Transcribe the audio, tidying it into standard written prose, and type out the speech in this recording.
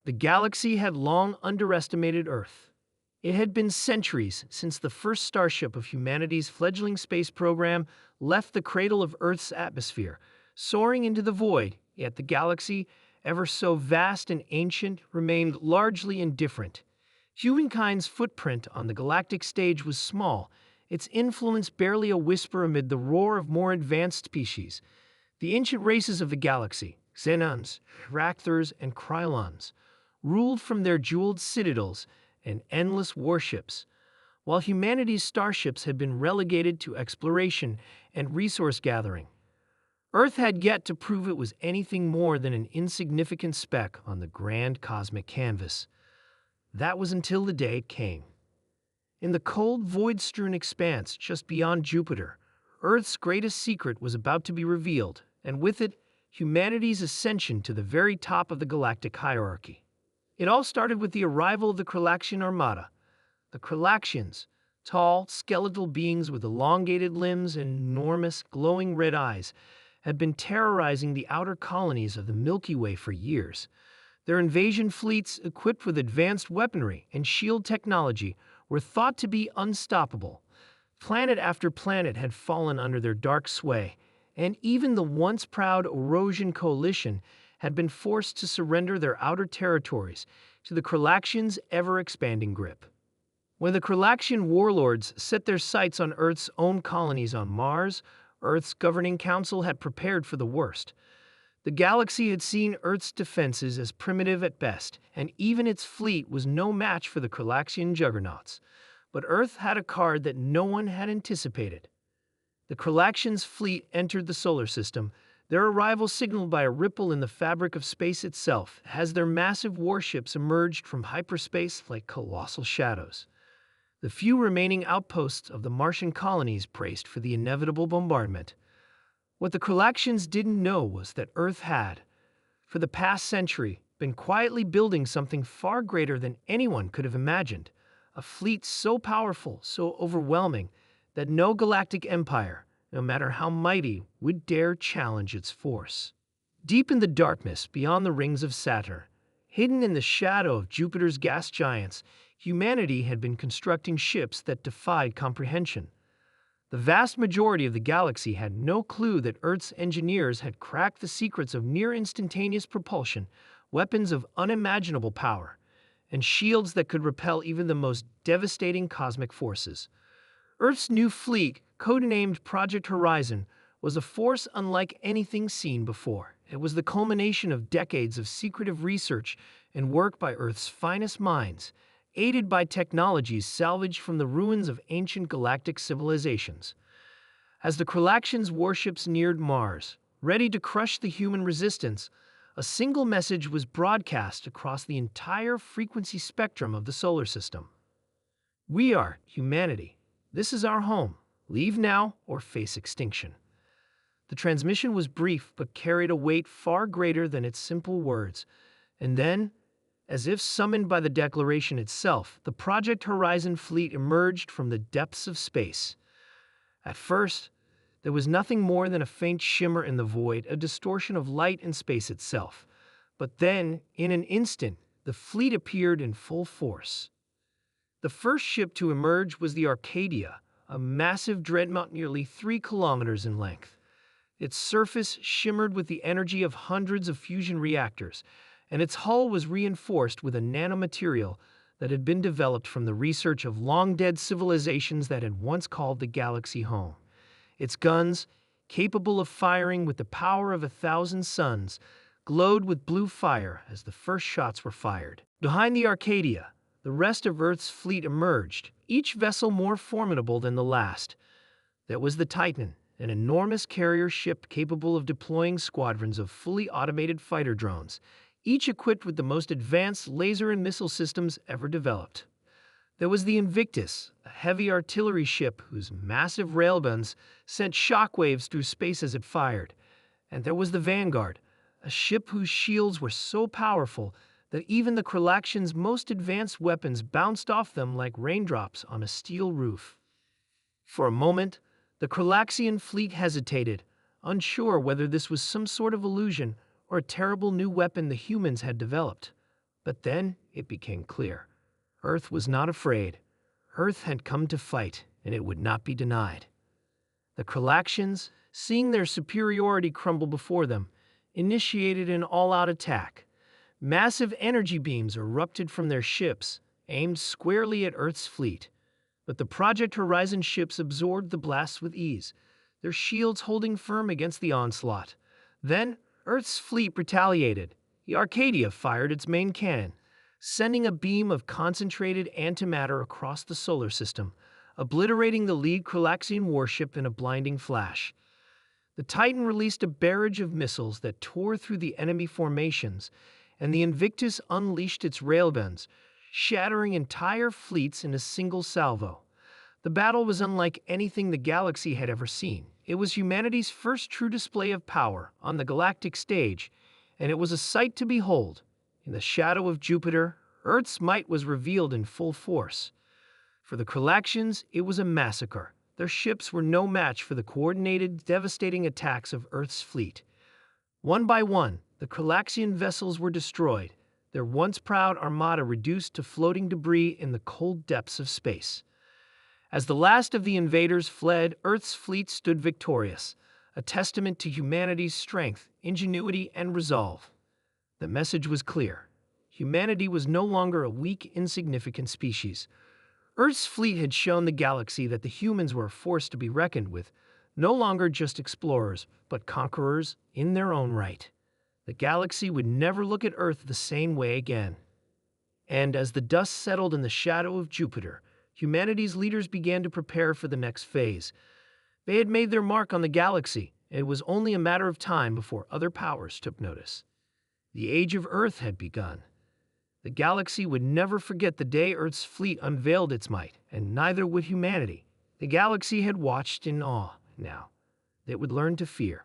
The galaxy had long underestimated Earth. It had been centuries since the first starship of humanity's fledgling space program left the cradle of Earth's atmosphere, soaring into the void, yet the galaxy, ever so vast and ancient, remained largely indifferent. Humankind's footprint on the galactic stage was small, its influence barely a whisper amid the roar of more advanced species. The ancient races of the galaxy, Xenons, Rakthurs, and Krylons, ruled from their jeweled citadels and endless warships, while humanity's starships had been relegated to exploration and resource gathering. Earth had yet to prove it was anything more than an insignificant speck on the grand cosmic canvas. That was until the day came. In the cold, void-strewn expanse just beyond Jupiter, Earth's greatest secret was about to be revealed, and with it, humanity's ascension to the very top of the galactic hierarchy. It all started with the arrival of the Kralaxian Armada. The Kralaxians, tall, skeletal beings with elongated limbs and enormous, glowing red eyes, had been terrorizing the outer colonies of the Milky Way for years. Their invasion fleets, equipped with advanced weaponry and shield technology, were thought to be unstoppable. Planet after planet had fallen under their dark sway, and even the once proud Orosian coalition had been forced to surrender their outer territories to the Kralaxians' ever-expanding grip. When the Kralaxian warlords set their sights on Earth's own colonies on Mars, Earth's governing council had prepared for the worst. The galaxy had seen Earth's defenses as primitive at best, and even its fleet was no match for the Kralaxian juggernauts. But Earth had a card that no one had anticipated. The Kralaxians' fleet entered the solar system, their arrival signaled by a ripple in the fabric of space itself, as their massive warships emerged from hyperspace like colossal shadows. The few remaining outposts of the Martian colonies braced for the inevitable bombardment. What the Kralaxians didn't know was that Earth had, for the past century, been quietly building something far greater than anyone could have imagined, a fleet so powerful, so overwhelming, that no galactic empire, no matter how mighty, would dare challenge its force. Deep in the darkness beyond the rings of Saturn, hidden in the shadow of Jupiter's gas giants, humanity had been constructing ships that defied comprehension. The vast majority of the galaxy had no clue that Earth's engineers had cracked the secrets of near-instantaneous propulsion, weapons of unimaginable power, and shields that could repel even the most devastating cosmic forces. Earth's new fleet, codenamed Project Horizon, was a force unlike anything seen before. It was the culmination of decades of secretive research and work by Earth's finest minds, aided by technologies salvaged from the ruins of ancient galactic civilizations. As the Kralaxians' warships neared Mars, ready to crush the human resistance, a single message was broadcast across the entire frequency spectrum of the solar system. We are humanity. This is our home. Leave now or face extinction. The transmission was brief but carried a weight far greater than its simple words. And then, as if summoned by the declaration itself, the Project Horizon fleet emerged from the depths of space. At first, there was nothing more than a faint shimmer in the void, a distortion of light in space itself. But then, in an instant, the fleet appeared in full force. The first ship to emerge was the Arcadia, a massive dreadnought nearly 3 kilometers in length. Its surface shimmered with the energy of hundreds of fusion reactors, and its hull was reinforced with a nanomaterial that had been developed from the research of long-dead civilizations that had once called the galaxy home. Its guns, capable of firing with the power of 1,000 suns, glowed with blue fire as the first shots were fired. Behind the Arcadia, the rest of Earth's fleet emerged, each vessel more formidable than the last. There was the Titan, an enormous carrier ship capable of deploying squadrons of fully automated fighter drones, each equipped with the most advanced laser and missile systems ever developed. There was the Invictus, a heavy artillery ship whose massive railguns sent shockwaves through space as it fired. And there was the Vanguard, a ship whose shields were so powerful that even the Kralaxians' most advanced weapons bounced off them like raindrops on a steel roof. For a moment, the Kralaxian fleet hesitated, unsure whether this was some sort of illusion or a terrible new weapon the humans had developed. But then it became clear. Earth was not afraid. Earth had come to fight, and it would not be denied. The Kralaxians, seeing their superiority crumble before them, initiated an all-out attack. Massive energy beams erupted from their ships, aimed squarely at Earth's fleet. But the Project Horizon ships absorbed the blasts with ease, their shields holding firm against the onslaught. Then, Earth's fleet retaliated. The Arcadia fired its main cannon, sending a beam of concentrated antimatter across the solar system, obliterating the lead Kralaxian warship in a blinding flash. The Titan released a barrage of missiles that tore through the enemy formations, and the Invictus unleashed its railguns, shattering entire fleets in a single salvo. The battle was unlike anything the galaxy had ever seen. It was humanity's first true display of power on the galactic stage, and it was a sight to behold. In the shadow of Jupiter, Earth's might was revealed in full force. For the Kralaxians, it was a massacre. Their ships were no match for the coordinated, devastating attacks of Earth's fleet. One by one, the Kralaxian vessels were destroyed, their once proud armada reduced to floating debris in the cold depths of space. As the last of the invaders fled, Earth's fleet stood victorious, a testament to humanity's strength, ingenuity, and resolve. The message was clear. Humanity was no longer a weak, insignificant species. Earth's fleet had shown the galaxy that the humans were a force to be reckoned with, no longer just explorers, but conquerors in their own right. The galaxy would never look at Earth the same way again. And as the dust settled in the shadow of Jupiter, humanity's leaders began to prepare for the next phase. They had made their mark on the galaxy, and it was only a matter of time before other powers took notice. The age of Earth had begun. The galaxy would never forget the day Earth's fleet unveiled its might, and neither would humanity. The galaxy had watched in awe now. It would learn to fear.